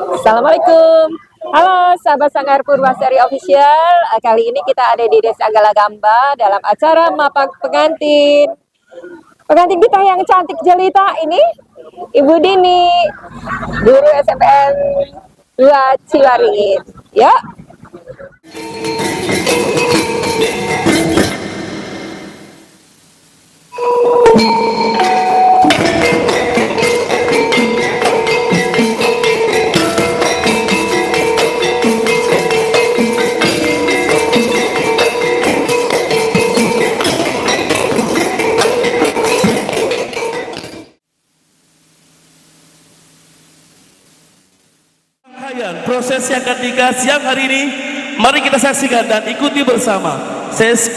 Assalamualaikum. Halo sahabat Sanggar Purwasari Official. Kali ini kita ada di Desa Galagamba dalam acara Mapak Pengantin. Pengantin kita yang cantik jelita ini Ibu Dini, guru SMPN 2 Ciwaringin. Ya. Proses yang ketiga siang hari ini, mari kita saksikan dan ikuti bersama sesi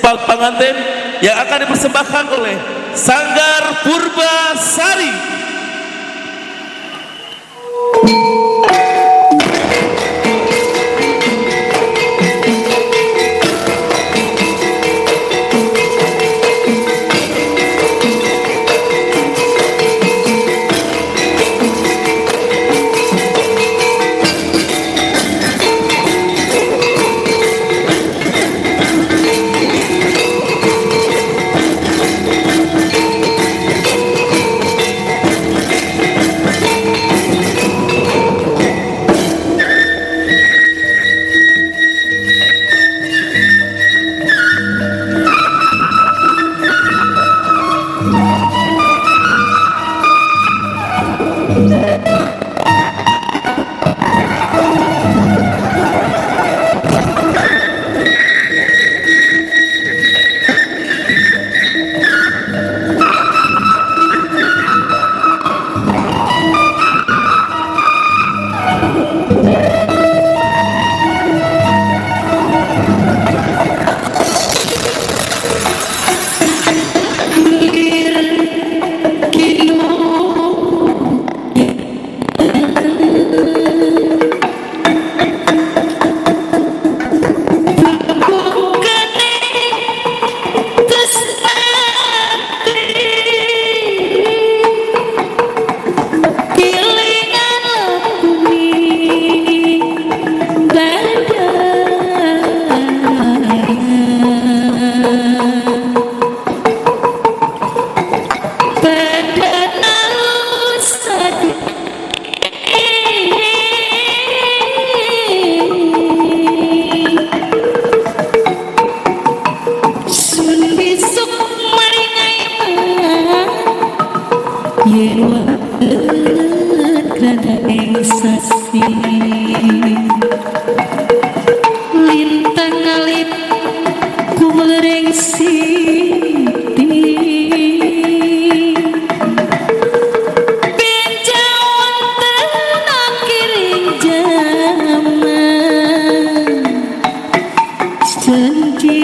pengantin yang akan dipersembahkan oleh Sanggar Purbasari. Lintang alit kumereng siti benjauan tenang kiring zaman janji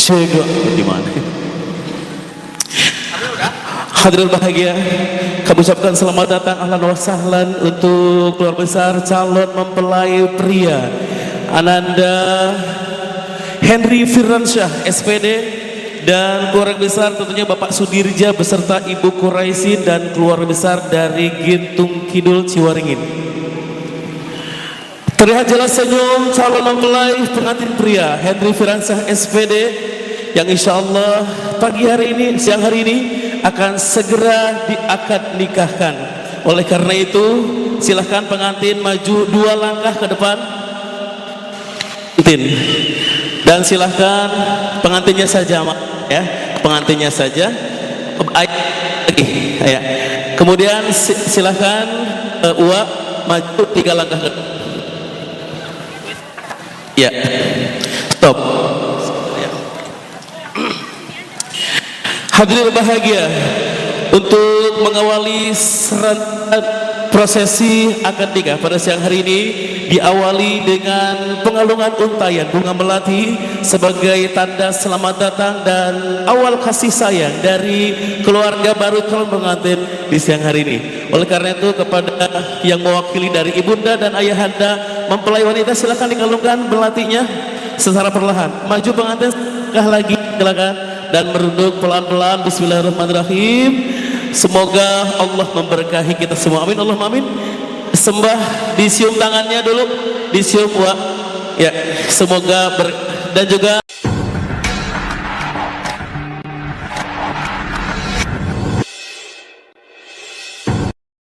Cego gimana? Hadirin bahagia, kami ucapkan selamat datang ahlan wa sahlan untuk keluarga besar calon mempelai pria Ananda Henry Firmansyah SPD dan keluarga besar tentunya Bapak Sudirja beserta Ibu Quraisin dan keluarga besar dari Gintung Kidul Ciwaringin. Terlihat jelas senyum calon mempelai pengantin pria Henry Firmansyah SPD yang insya Allah pagi hari ini, siang hari ini akan segera diakad nikahkan. Oleh karena itu silahkan pengantin maju 2 langkah ke depan dan silahkan pengantinnya saja ya, pengantinnya saja ya. Kemudian silahkan Uwa maju 3 langkah ke depan ya, stop. Hadirin bahagia, untuk mengawali prosesi akad nikah pada siang hari ini diawali dengan pengalungan untayan bunga melati sebagai tanda selamat datang dan awal kasih sayang dari keluarga baru calon pengantin di siang hari ini. Oleh karena itu kepada yang mewakili dari ibunda dan ayahanda mempelai wanita silakan dikalungkan melatinya secara perlahan. Maju pengantin lagi silakan dan merunduk pelan-pelan. Bismillahirrahmanirrahim. Semoga Allah memberkahi kita semua, amin Allahumma amin. Sembah disium tangannya dulu, disium ya, semoga dan juga